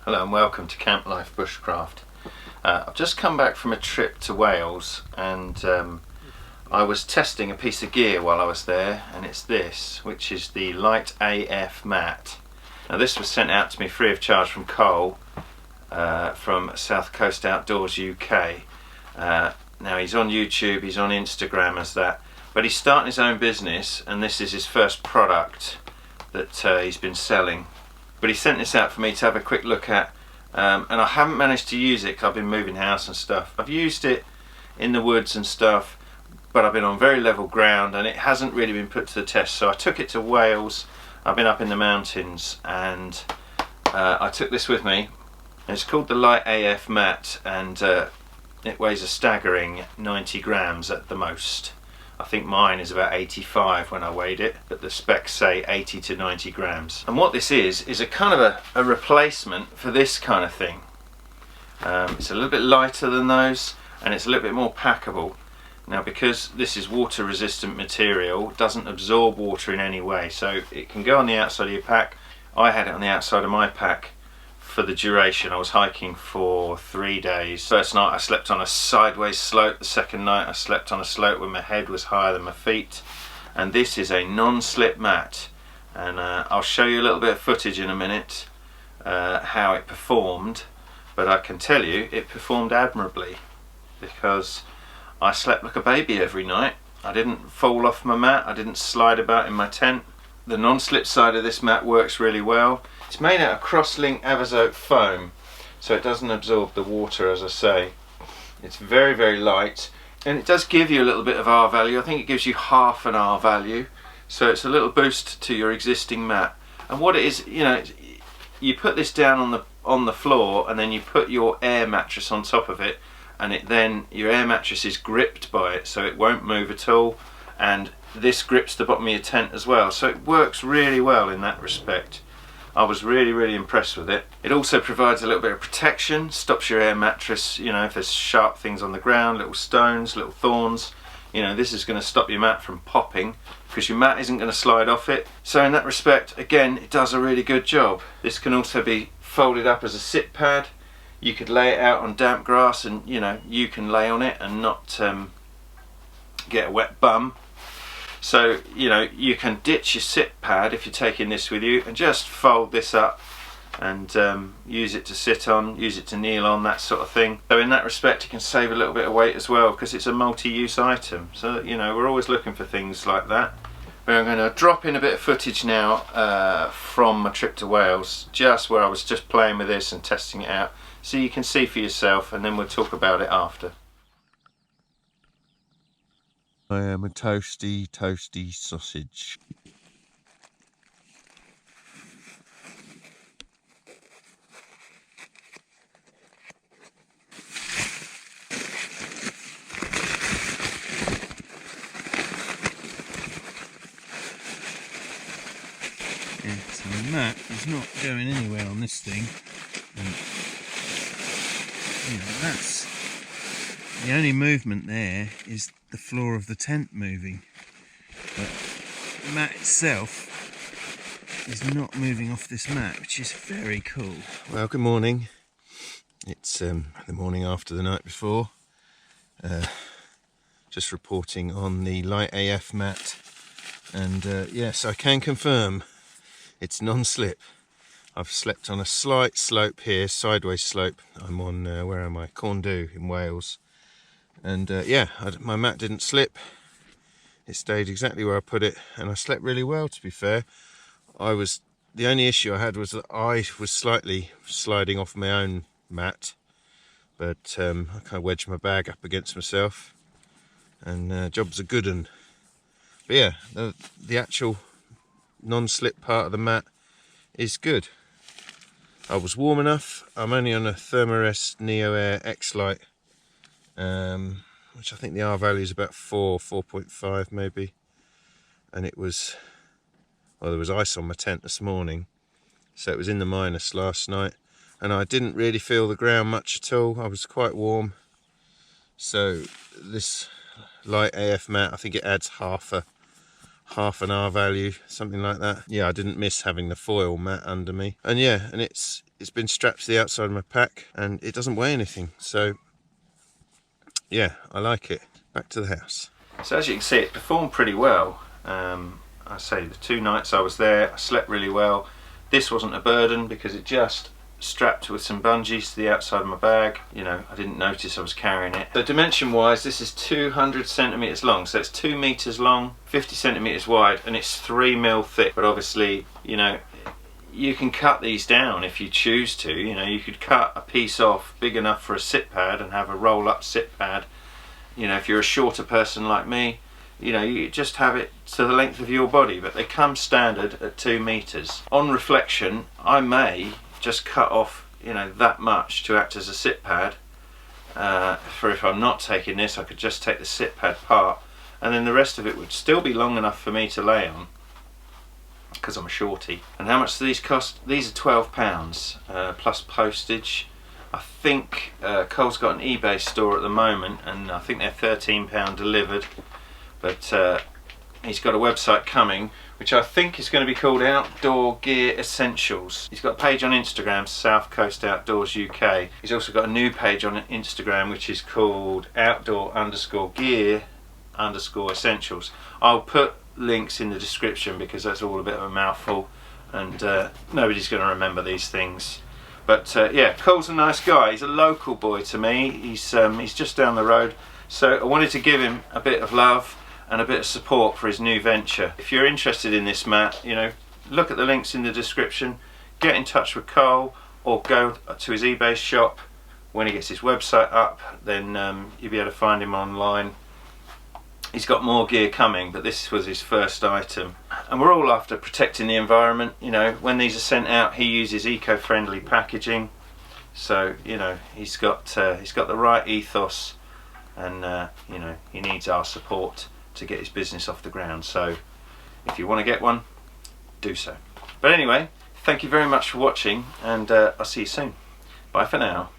Hello and welcome to Camp Life Bushcraft. I've just come back from a trip to Wales and I was testing a piece of gear while I was there, and it's this, which is the Lite AF mat. Now this was sent out to me free of charge from Colin from South Coast Outdoors UK. Now he's on YouTube, he's on Instagram as that, but he's starting his own business and this is his first product that he's been selling. But he sent this out for me to have a quick look at, and I haven't managed to use it because I've been moving house and stuff. I've used it in the woods and stuff, but I've been on very level ground and it hasn't really been put to the test. So I took it to Wales. I've been up in the mountains and I took this with me. It's called the Lite AF mat, and it weighs a staggering 90 grams at the most. I think mine is about 85 when I weighed it, but the specs say 80 to 90 grams. And what this is a kind of a replacement for this kind of thing. It's a little bit lighter than those and it's a little bit more packable. Now because this is water resistant material, it doesn't absorb water in any way, so it can go on the outside of your pack. I had it on the outside of my pack for the duration. I was hiking for 3 days. First night I slept on a sideways slope, the second night I slept on a slope where my head was higher than my feet. And this is a non-slip mat, and I'll show you a little bit of footage in a minute how it performed, but I can tell you it performed admirably because I slept like a baby every night. I didn't fall off my mat, I didn't slide about in my tent. The non-slip side of this mat works really well. It's made out of cross-link Avazote foam, so it doesn't absorb the water, as I say. It's very, very light, and it does give you a little bit of R value. I think it gives you half an R value, so it's a little boost to your existing mat. And what it is, you know, you put this down on the floor, and then you put your air mattress on top of it, and your air mattress is gripped by it, so it won't move at all. And this grips the bottom of your tent as well, so it works really well in that respect. I was really impressed with it. It also provides a little bit of protection, stops your air mattress, you know, if there's sharp things on the ground, little stones, little thorns, you know, this is going to stop your mat from popping because your mat isn't going to slide off it. So in that respect, again, it does a really good job. This can also be folded up as a sit pad. You could lay it out on damp grass and, you know, you can lay on it and not get a wet bum. So, you know, you can ditch your sit pad if you're taking this with you and just fold this up and use it to sit on, use it to kneel on, that sort of thing. So in that respect you can save a little bit of weight as well because it's a multi-use item. So, you know, we're always looking for things like that. But I'm going to drop in a bit of footage now from my trip to Wales, just where I was just playing with this and testing it out, so you can see for yourself, and then we'll talk about it after. I am a toasty sausage. Yeah, so the mat is not going anywhere on this thing. And, you know, that's the only movement there is the floor of the tent moving, but the mat itself is not moving off this mat, which is very cool. Well, good morning. It's the morning after the night before. Just reporting on the Lite AF mat, and yes, I can confirm it's non-slip. I've slept on a slight slope here, sideways slope. I'm on, where am I? Corndu in Wales. And yeah, my mat didn't slip. It stayed exactly where I put it, and I slept really well, to be fair. The only issue I had was that I was slightly sliding off my own mat, but I kind of wedged my bag up against myself, and job's a good one. But yeah, the actual non-slip part of the mat is good. I was warm enough. I'm only on a Thermarest Neo Air X-Lite, which I think the R value is about 4.5 maybe, and it was, well, there was ice on my tent this morning, so it was in the minus last night, and I didn't really feel the ground much at all. I was quite warm, so this Lite AF mat, I think it adds half half an R value, something like that. Yeah, I didn't miss having the foil mat under me. And yeah, and it's been strapped to the outside of my pack, and it doesn't weigh anything. So yeah, I like it. Back to the house. So as you can see, it performed pretty well. I say the 2 nights I was there, I slept really well. This wasn't a burden because it just strapped with some bungees to the outside of my bag. You know, I didn't notice I was carrying it. So dimension wise, this is 200 centimeters long, so it's 2 meters long, 50 centimeters wide, and it's 3 mil thick. But obviously, you know, you can cut these down if you choose to. You know, you could cut a piece off big enough for a sit pad and have a roll up sit pad. You know, if you're a shorter person like me, you know, you just have it to the length of your body, but they come standard at 2 meters. On reflection, I may just cut off, you know, that much to act as a sit pad. For if I'm not taking this, I could just take the sit pad part, and then the rest of it would still be long enough for me to lay on, because I'm a shorty. And how much do these cost? These are £12 plus postage. I think Cole's got an eBay store at the moment, and I think they're £13 delivered. But he's got a website coming, which I think is going to be called Outdoor Gear Essentials. He's got a page on Instagram, South Coast Outdoors UK. He's also got a new page on Instagram, which is called Outdoor_Gear_Essentials. I'll put links in the description because that's all a bit of a mouthful, and nobody's going to remember these things. But yeah, Cole's a nice guy. He's a local boy to me. He's just down the road, so I wanted to give him a bit of love and a bit of support for his new venture. If you're interested in this mat, you know, look at the links in the description, get in touch with Cole, or go to his eBay shop. When he gets his website up, then you'll be able to find him online. He's got more gear coming, but this was his first item. And we're all after protecting the environment. You know, when these are sent out, he uses eco-friendly packaging. So, you know, he's got the right ethos, and you know, he needs our support to get his business off the ground. So if you want to get one, do so. But anyway, thank you very much for watching, and I'll see you soon. Bye for now.